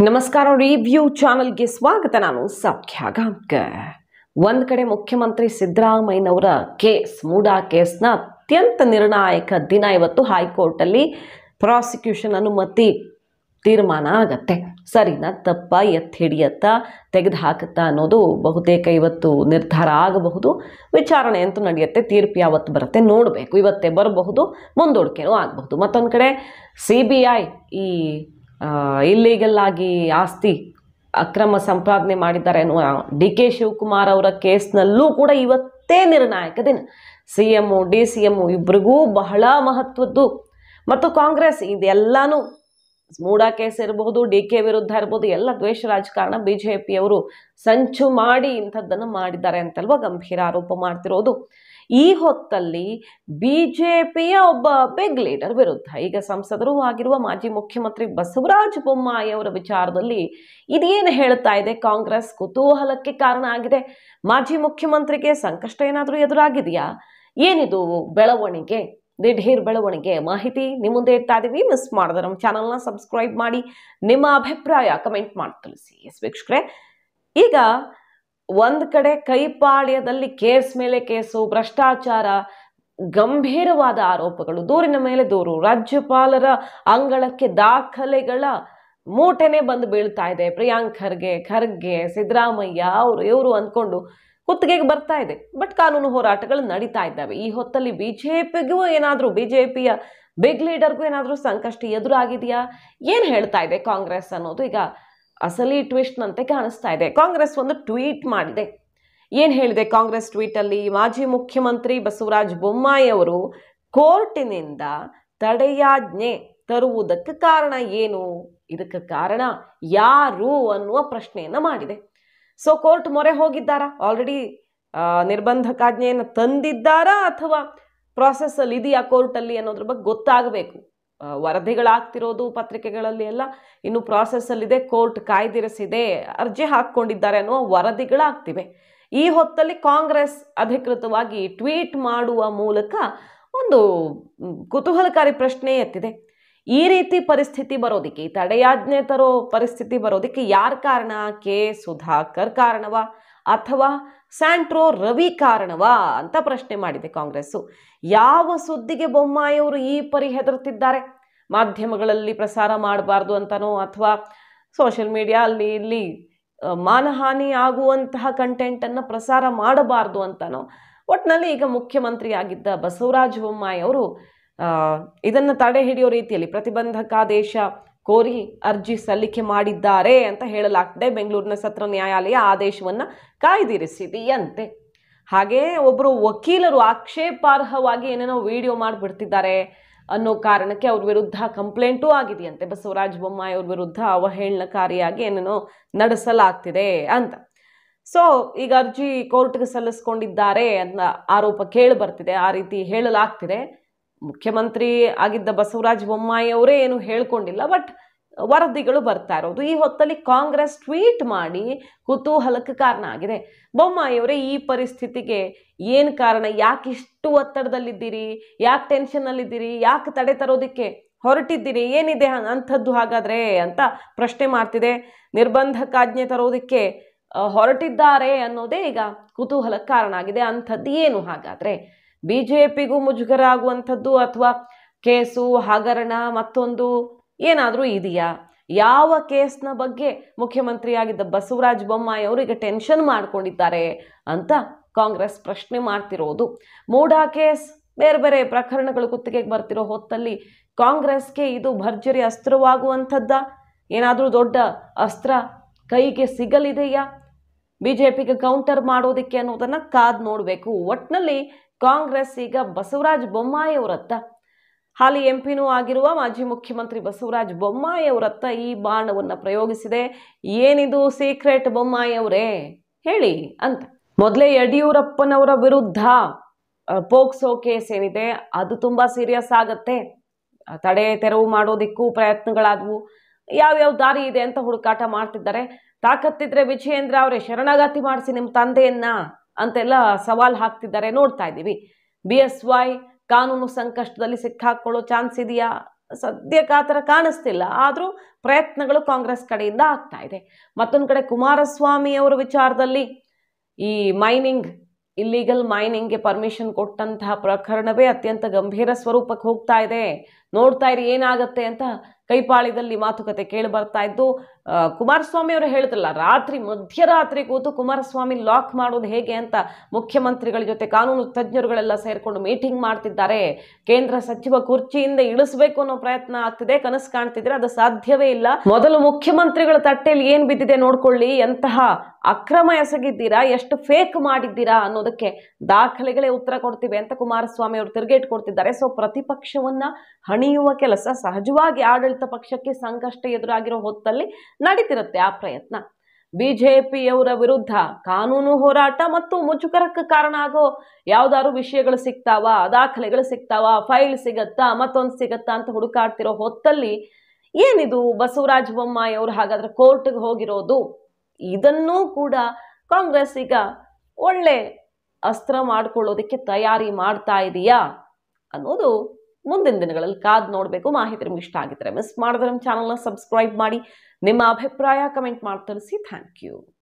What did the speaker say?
ನಮಸ್ಕಾರ. ರಿವ್ಯೂ ಚಾನೆಲ್ಗೆ ಸ್ವಾಗತ. ನಾನು ಸೌಖ್ಯ ಗಾಂವ್ಕರ್. ಒಂದು ಕಡೆ ಮುಖ್ಯಮಂತ್ರಿ ಸಿದ್ದರಾಮಯ್ಯನವರ ಮೂಡಾ ಕೇಸ್ನ ಅತ್ಯಂತ ನಿರ್ಣಾಯಕ ದಿನ ಇವತ್ತು. ಹೈಕೋರ್ಟಲ್ಲಿ ಪ್ರಾಸಿಕ್ಯೂಷನ್ ಅನುಮತಿ ತೀರ್ಮಾನ ಆಗತ್ತೆ. ಸರಿನಾ ತಪ್ಪ, ಎತ್ತಿ ಹಿಡಿಯತ್ತಾ, ತೆಗೆದು ಹಾಕುತ್ತಾ ಅನ್ನೋದು ಬಹುತೇಕ ಇವತ್ತು ನಿರ್ಧಾರ ಆಗಬಹುದು. ವಿಚಾರಣೆ ಅಂತೂ ನಡೆಯುತ್ತೆ. ತೀರ್ಪು ಯಾವತ್ತು ಬರುತ್ತೆ ನೋಡಬೇಕು. ಇವತ್ತೇ ಬರಬಹುದು, ಮುಂದೂಡಿಕೆನೂ ಆಗಬಹುದು. ಮತ್ತೊಂದು ಕಡೆ CBI ಈ ಇಲ್ಲೀಗಲ್ ಆಗಿ ಆಸ್ತಿ ಅಕ್ರಮ ಸಂಪಾದನೆ ಮಾಡಿದ್ದಾರೆ ಅನ್ನುವ DK ಶಿವಕುಮಾರ್ ಅವರ ಕೇಸ್ನಲ್ಲೂ ಕೂಡ ಇವತ್ತೇ ನಿರ್ಣಾಯಕ ದಿನ. CM DCM ಇಬ್ಬರಿಗೂ ಬಹಳ ಮಹತ್ವದ್ದು. ಮತ್ತು ಕಾಂಗ್ರೆಸ್ ಇದೆಲ್ಲಾನು ಮೂಡಾ ಕೇಸ್ ಇರಬಹುದು, DK ವಿರುದ್ಧ ಇರಬಹುದು, ಎಲ್ಲ ದ್ವೇಷ ರಾಜಕಾರಣ BJPಯವರು ಸಂಚು ಮಾಡಿ ಇಂಥದ್ದನ್ನು ಮಾಡಿದ್ದಾರೆ ಅಂತಲ್ವ ಗಂಭೀರ ಆರೋಪ ಮಾಡ್ತಿರೋದು. ಈ ಹೊತ್ತಲ್ಲಿ BJPಯ ಒಬ್ಬ ಬಿಗ್ ಲೀಡರ್ ವಿರುದ್ಧ ಈಗ ಸಂಸದರು ಆಗಿರುವ ಮಾಜಿ ಮುಖ್ಯಮಂತ್ರಿ ಬಸವರಾಜ ಬೊಮ್ಮಾಯಿ ಅವರ ವಿಚಾರದಲ್ಲಿ ಇದೇನು ಹೇಳ್ತಾ ಇದೆ? ಕಾಂಗ್ರೆಸ್ ಕುತೂಹಲಕ್ಕೆ ಕಾರಣ ಆಗಿದೆ. ಮಾಜಿ ಮುಖ್ಯಮಂತ್ರಿಗೆ ಸಂಕಷ್ಟ ಏನಾದರೂ ಎದುರಾಗಿದೆಯಾ? ಏನಿದು ಬೆಳವಣಿಗೆ, ದಿಢೀರ್ ಬೆಳವಣಿಗೆ? ಮಾಹಿತಿ ನಿಮ್ಮ ಮುಂದೆ ಇಡ್ತಾ ಇದೀವಿ. ಮಿಸ್ ಮಾಡಿದ್ರೆ ನಮ್ಮ ಚಾನಲ್ನ ಸಬ್ಸ್ಕ್ರೈಬ್ ಮಾಡಿ, ನಿಮ್ಮ ಅಭಿಪ್ರಾಯ ಕಮೆಂಟ್ ಮಾಡಿ ತಿಳಿಸಿ. ವೀಕ್ಷಕರೇ, ಈಗ ಒಂದು ಕಡೆ ಕೈಪಾಳ್ಯದಲ್ಲಿ ಕೇಸ್ ಮೇಲೆ ಕೇಸು, ಭ್ರಷ್ಟಾಚಾರ, ಗಂಭೀರವಾದ ಆರೋಪಗಳು, ದೂರಿನ ಮೇಲೆ ದೂರು, ರಾಜ್ಯಪಾಲರ ಅಂಗಳಕ್ಕೆ ದಾಖಲೆಗಳ ಮೂಟೆನೇ ಬಂದು ಬೀಳ್ತಾ ಇದೆ. ಪ್ರಿಯಾಂಕ್ ಖರ್ಗೆ, ಸಿದ್ದರಾಮಯ್ಯ ಇವರು ಅಂದ್ಕೊಂಡು ಕುತ್ತಿಗೆಗೆ ಬರ್ತಾ ಇದೆ. ಬಟ್ ಕಾನೂನು ಹೋರಾಟಗಳು ನಡೀತಾ ಇದ್ದಾವೆ. ಈ ಹೊತ್ತಲ್ಲಿ BJPಗೂ ಏನಾದರೂ, BJPಯ ಬಿಗ್ ಲೀಡರ್ಗೂ ಏನಾದರೂ ಸಂಕಷ್ಟ ಎದುರಾಗಿದೆಯಾ? ಏನು ಹೇಳ್ತಾ ಇದೆ ಕಾಂಗ್ರೆಸ್ ಅನ್ನೋದು ಈಗ ಅಸಲಿ ಟ್ವಿಸ್ಟ್ನಂತೆ ಕಾಣಿಸ್ತಾ ಇದೆ. ಕಾಂಗ್ರೆಸ್ ಒಂದು ಟ್ವೀಟ್ ಮಾಡಿದೆ. ಏನು ಹೇಳಿದೆ ಕಾಂಗ್ರೆಸ್ ಟ್ವೀಟಲ್ಲಿ? ಮಾಜಿ ಮುಖ್ಯಮಂತ್ರಿ ಬಸವರಾಜ ಬೊಮ್ಮಾಯಿ ಅವರು ಕೋರ್ಟಿನಿಂದ ತಡೆಯಾಜ್ಞೆ ತರುವುದಕ್ಕೆ ಕಾರಣ ಏನು? ಇದಕ್ಕೆ ಕಾರಣ ಯಾರು ಅನ್ನುವ ಪ್ರಶ್ನೆಯನ್ನು ಮಾಡಿದೆ. ಸೊ ಕೋರ್ಟ್ ಮೊರೆ ಹೋಗಿದ್ದಾರಾ? ಆಲ್ರೆಡಿ ನಿರ್ಬಂಧಕಾಜ್ಞೆಯನ್ನು ತಂದಿದ್ದಾರಾ ಅಥವಾ ಪ್ರಾಸೆಸ್ಸಲ್ಲಿ ಇದೆಯಾ ಕೋರ್ಟಲ್ಲಿ ಅನ್ನೋದ್ರ ಬಗ್ಗೆ ಗೊತ್ತಾಗಬೇಕು. ವರದಿಗಳಾಗ್ತಿರೋದು ಪತ್ರಿಕೆಗಳಲ್ಲಿ ಎಲ್ಲ ಇನ್ನು ಪ್ರಾಸೆಸ್ಸಲ್ಲಿದೆ, ಕೋರ್ಟ್ ಕಾಯ್ದಿರಿಸಿದೆ, ಅರ್ಜಿ ಹಾಕ್ಕೊಂಡಿದ್ದಾರೆ ಅನ್ನುವ ವರದಿಗಳಾಗ್ತಿವೆ. ಈ ಹೊತ್ತಲ್ಲಿ ಕಾಂಗ್ರೆಸ್ ಅಧಿಕೃತವಾಗಿ ಟ್ವೀಟ್ ಮಾಡುವ ಮೂಲಕ ಒಂದು ಕುತೂಹಲಕಾರಿ ಪ್ರಶ್ನೆ ಎತ್ತಿದೆ. ಈ ರೀತಿ ಪರಿಸ್ಥಿತಿ ಬರೋದಕ್ಕೆ, ಈ ತಡೆಯಾಜ್ಞೆ ತರೋ ಪರಿಸ್ಥಿತಿ ಬರೋದಕ್ಕೆ ಯಾರು ಕಾರಣ? ಸುಧಾಕರ್ ಕಾರಣವಾ ಅಥವಾ ಸ್ಯಾಂಟ್ರೋ ರವಿ ಕಾರಣವಾ ಅಂತ ಪ್ರಶ್ನೆ ಮಾಡಿದೆ ಕಾಂಗ್ರೆಸ್ಸು. ಯಾವ ಸುದ್ದಿಗೆ ಬೊಮ್ಮಾಯಿಯವರು ಈ ಪರಿ ಹೆದರ್ತಿದ್ದಾರೆ? ಮಾಧ್ಯಮಗಳಲ್ಲಿ ಪ್ರಸಾರ ಮಾಡಬಾರ್ದು ಅಂತನೋ ಅಥವಾ ಸೋಷಿಯಲ್ ಮೀಡಿಯಾ ಅಲ್ಲಿ ಇಲ್ಲಿ ಮಾನಹಾನಿ ಆಗುವಂತಹ ಕಂಟೆಂಟನ್ನು ಪ್ರಸಾರ ಮಾಡಬಾರ್ದು ಅಂತನೋ, ಒಟ್ಟಿನಲ್ಲಿ ಈಗ ಮುಖ್ಯಮಂತ್ರಿ ಆಗಿದ್ದ ಬಸವರಾಜ ಬೊಮ್ಮಾಯಿ ಅವರು ಇದನ್ನು ತಡೆ ಹಿಡಿಯೋ ರೀತಿಯಲ್ಲಿ ಪ್ರತಿಬಂಧಕಾದೇಶ ಕೋರಿ ಅರ್ಜಿ ಸಲ್ಲಿಕೆ ಮಾಡಿದ್ದಾರೆ ಅಂತ ಹೇಳಲಾಗ್ತದೆ. ಬೆಂಗಳೂರಿನ ಸತ್ರ ನ್ಯಾಯಾಲಯ ಆದೇಶವನ್ನು ಕಾಯ್ದಿರಿಸಿದೆಯಂತೆ. ಹಾಗೇ ಒಬ್ಬರು ವಕೀಲರು ಆಕ್ಷೇಪಾರ್ಹವಾಗಿ ಏನೇನೋ ವಿಡಿಯೋ ಮಾಡಿಬಿಡ್ತಿದ್ದಾರೆ ಅನ್ನೋ ಕಾರಣಕ್ಕೆ ಅವ್ರ ವಿರುದ್ಧ ಕಂಪ್ಲೇಂಟೂ ಆಗಿದೆಯಂತೆ. ಬಸವರಾಜ ಬೊಮ್ಮಾಯಿ ಅವ್ರ ವಿರುದ್ಧ ಅವಹೇಳನಕಾರಿಯಾಗಿ ಏನೇನೋ ನಡೆಸಲಾಗ್ತಿದೆ ಅಂತ. ಸೊ ಈಗ ಅರ್ಜಿ ಕೋರ್ಟ್ಗೆ ಸಲ್ಲಿಸ್ಕೊಂಡಿದ್ದಾರೆ ಅನ್ನೋ ಆರೋಪ ಕೇಳಿ ಬರ್ತಿದೆ. ಆ ರೀತಿ ಹೇಳಲಾಗ್ತಿದೆ. ಮುಖ್ಯಮಂತ್ರಿ ಆಗಿದ್ದ ಬಸವರಾಜ ಬೊಮ್ಮಾಯಿ ಅವರೇ ಏನು ಹೇಳ್ಕೊಂಡಿಲ್ಲ, ಬಟ್ ವರದಿಗಳು ಬರ್ತಾ ಇರೋದು. ಈ ಹೊತ್ತಲ್ಲಿ ಕಾಂಗ್ರೆಸ್ ಟ್ವೀಟ್ ಮಾಡಿ ಕುತೂಹಲಕ್ಕೆ ಕಾರಣ ಆಗಿದೆ. ಬೊಮ್ಮಾಯಿಯವರೇ, ಈ ಪರಿಸ್ಥಿತಿಗೆ ಏನು ಕಾರಣ? ಯಾಕೆ ಇಷ್ಟು ಒತ್ತಡದಲ್ಲಿದ್ದೀರಿ? ಯಾಕೆ ಟೆನ್ಷನ್ನಲ್ಲಿದ್ದೀರಿ? ಯಾಕೆ ತಡೆ ತರೋದಕ್ಕೆ ಹೊರಟಿದ್ದೀರಿ? ಏನಿದೆ ಅಂಥದ್ದು ಹಾಗಾದರೆ ಅಂತ ಪ್ರಶ್ನೆ ಮಾಡ್ತಿದೆ. ನಿರ್ಬಂಧಕಾಜ್ಞೆ ತರೋದಕ್ಕೆ ಹೊರಟಿದ್ದಾರೆ ಅನ್ನೋದೇ ಈಗ ಕುತೂಹಲಕ್ಕೆ ಕಾರಣ ಆಗಿದೆ. ಅಂಥದ್ದು ಏನು ಹಾಗಾದರೆ? BJPಗೂ ಮುಜುಗರ ಆಗುವಂಥದ್ದು ಅಥವಾ ಕೇಸು, ಹಗರಣ, ಮತ್ತೊಂದು ಏನಾದರೂ ಇದೆಯಾ? ಯಾವ ಕೇಸ್ನ ಬಗ್ಗೆ ಮುಖ್ಯಮಂತ್ರಿಯಾಗಿದ್ದ ಬಸವರಾಜ ಬೊಮ್ಮಾಯಿ ಅವರು ಈಗ ಟೆನ್ಷನ್ ಮಾಡ್ಕೊಂಡಿದ್ದಾರೆ ಅಂತ ಕಾಂಗ್ರೆಸ್ ಪ್ರಶ್ನೆ ಮಾಡ್ತಿರೋದು. ಮೂಡಾ ಕೇಸ್, ಬೇರೆ ಬೇರೆ ಪ್ರಕರಣಗಳು ಕುತ್ತಿಗೆಗೆ ಬರ್ತಿರೋ ಹೊತ್ತಲ್ಲಿ ಕಾಂಗ್ರೆಸ್ಗೆ ಇದು ಭರ್ಜರಿ ಅಸ್ತ್ರವಾಗುವಂಥದ್ದ? ಏನಾದರೂ ದೊಡ್ಡ ಅಸ್ತ್ರ ಕೈಗೆ ಸಿಗಲಿದೆಯಾ BJPಗೆ ಕೌಂಟರ್ ಮಾಡೋದಕ್ಕೆ ಅನ್ನೋದನ್ನು ಕಾದು ನೋಡಬೇಕು. ಒಟ್ಟಿನಲ್ಲಿ ಕಾಂಗ್ರೆಸ್ ಈಗ ಬಸವರಾಜ ಬೊಮ್ಮಾಯಿ ಅವರತ್ತ, ಹಾಲಿ MP ಆಗಿರುವ ಮಾಜಿ ಮುಖ್ಯಮಂತ್ರಿ ಬಸವರಾಜ ಬೊಮ್ಮಾಯಿ ಅವರತ್ತ ಈ ಬಾಣವನ್ನು ಪ್ರಯೋಗಿಸಿದೆ. ಏನಿದು ಸೀಕ್ರೆಟ್ ಬೊಮ್ಮಾಯಿ ಅವರೇ ಹೇಳಿ ಅಂತ. ಮೊದಲೇ ಯಡಿಯೂರಪ್ಪನವರ ವಿರುದ್ಧ ಪೋಕ್ಸೋ ಕೇಸ್ ಏನಿದೆ ಅದು ತುಂಬ ಸೀರಿಯಸ್ ಆಗತ್ತೆ. ತಡೆ ತೆರವು ಮಾಡೋದಿಕ್ಕೂ ಪ್ರಯತ್ನಗಳಾದವು. ಯಾವ್ಯಾವ ದಾರಿ ಇದೆ ಅಂತ ಹುಡುಕಾಟ ಮಾಡ್ತಿದ್ದಾರೆ. ತಾಕತ್ತಿದ್ರೆ ವಿಜಯೇಂದ್ರ ಅವರೇ ಶರಣಾಗತಿ ಮಾಡಿಸಿ ನಿಮ್ಮ ತಂದೆಯನ್ನ ಅಂತೆಲ್ಲ ಸವಾಲು ಹಾಕ್ತಿದ್ದಾರೆ, ನೋಡ್ತಾ ಇದ್ದೀವಿ. BSY ಕಾನೂನು ಸಂಕಷ್ಟದಲ್ಲಿ ಸಿಕ್ಕಾಕೊಳ್ಳೋ ಚಾನ್ಸ್ ಇದೆಯಾ? ಸದ್ಯಕ್ಕೆ ಆ ಥರ ಕಾಣಿಸ್ತಿಲ್ಲ. ಆದರೂ ಪ್ರಯತ್ನಗಳು ಕಾಂಗ್ರೆಸ್ ಕಡೆಯಿಂದ ಆಗ್ತಾ ಇದೆ. ಮತ್ತೊಂದು ಕಡೆ ಕುಮಾರಸ್ವಾಮಿ ಅವರ ವಿಚಾರದಲ್ಲಿ ಈ ಇಲ್ಲೀಗಲ್ ಮೈನಿಂಗ್ಗೆ ಪರ್ಮಿಷನ್ ಕೊಟ್ಟಂತಹ ಪ್ರಕರಣವೇ ಅತ್ಯಂತ ಗಂಭೀರ ಸ್ವರೂಪಕ್ಕೆ ಹೋಗ್ತಾ ಇದೆ. ನೋಡ್ತಾ ಇರಿ ಏನಾಗುತ್ತೆ ಅಂತ ಕೈಪಾಳಿದಲ್ಲಿ ಮಾತುಕತೆ ಕೇಳಿ ಬರ್ತಾ ಇದ್ದು. ಕುಮಾರಸ್ವಾಮಿ ಅವರು ಹೇಳಿದ್ರಲ್ಲ, ಮಧ್ಯರಾತ್ರಿ ಕೂತು ಕುಮಾರಸ್ವಾಮಿ ಲಾಕ್ ಮಾಡೋದು ಹೇಗೆ ಅಂತ ಮುಖ್ಯಮಂತ್ರಿಗಳ ಜೊತೆ ಕಾನೂನು ತಜ್ಞರುಗಳೆಲ್ಲ ಸೇರ್ಕೊಂಡು ಮೀಟಿಂಗ್ ಮಾಡ್ತಿದ್ದಾರೆ. ಕೇಂದ್ರ ಸಚಿವ ಕುರ್ಚಿಯಿಂದ ಇಳಿಸಬೇಕು ಅನ್ನೋ ಪ್ರಯತ್ನ ಆಗ್ತಿದೆ. ಕನಸು ಕಾಣ್ತಿದ್ರೆ ಅದು ಸಾಧ್ಯವೇ ಇಲ್ಲ. ಮೊದಲು ಮುಖ್ಯಮಂತ್ರಿಗಳ ತಟ್ಟೆಯಲ್ಲಿ ಏನ್ ಬಿದ್ದಿದೆ ನೋಡ್ಕೊಳ್ಳಿ. ಎಂತಹ ಅಕ್ರಮ ಎಸಗಿದ್ದೀರಾ, ಎಷ್ಟು ಫೇಕ್ ಮಾಡಿದ್ದೀರಾ ಅನ್ನೋದಕ್ಕೆ ದಾಖಲೆಗಳೇ ಉತ್ತರ ಕೊಡ್ತಿವೆ ಅಂತ ಕುಮಾರಸ್ವಾಮಿ ಅವರು ತಿರುಗೇಟ್ ಕೊಡ್ತಿದ್ದಾರೆ. ಸೊ ಪ್ರತಿಪಕ್ಷವನ್ನ ಹಣಿಯುವ ಕೆಲಸ ಸಹಜವಾಗಿ ಆಡಳಿತ ಪಕ್ಷಕ್ಕೆ ಸಂಕಷ್ಟ ಎದುರಾಗಿರೋ ಹೊತ್ತಲ್ಲಿ ನಡೀತಿರುತ್ತೆ ಆ ಪ್ರಯತ್ನ. ಬಿಜೆಪಿಯವರ ವಿರುದ್ಧ ಕಾನೂನು ಹೋರಾಟ ಮತ್ತು ಮುಜುಗರಕ್ಕೆ ಕಾರಣ ಆಗೋ ಯಾವ್ದಾದ್ರು ವಿಷಯಗಳು ಸಿಗ್ತಾವ, ದಾಖಲೆಗಳು ಸಿಗ್ತಾವ, ಫೈಲ್ ಸಿಗತ್ತಾ, ಮತ್ತೊಂದು ಸಿಗತ್ತಾ ಅಂತ ಹುಡುಕಾಡ್ತಿರೋ ಹೊತ್ತಲ್ಲಿ ಏನಿದು ಬಸವರಾಜ ಬೊಮ್ಮಾಯಿ ಅವರು ಹಾಗಾದ್ರೆ ಕೋರ್ಟ್ಗೆ ಹೋಗಿರೋದು, ಇದನ್ನೂ ಕೂಡ ಕಾಂಗ್ರೆಸ್ ಈಗ ಒಳ್ಳೆ ಅಸ್ತ್ರ ಮಾಡ್ಕೊಳ್ಳೋದಕ್ಕೆ ತಯಾರಿ ಮಾಡ್ತಾ ಇದೆಯಾ ಅನ್ನೋದು ಮುಂದಿನ ದಿನಗಳಲ್ಲಿ ಕಾದು ನೋಡಬೇಕು. ಮಾಹಿತಿ ನಿಮ್ಗೆ ಇಷ್ಟ ಆಗಿದ್ರೆ ಮಿಸ್ ಮಾಡಿದ್ರೆ ನಮ್ಮ ಚಾನಲ್ನ ಸಬ್ಸ್ಕ್ರೈಬ್ ಮಾಡಿ. ನಿಮ್ಮ ಅಭಿಪ್ರಾಯ ಕಮೆಂಟ್ ಮಾಡಿ ತಿಳಿಸಿ. Thank you.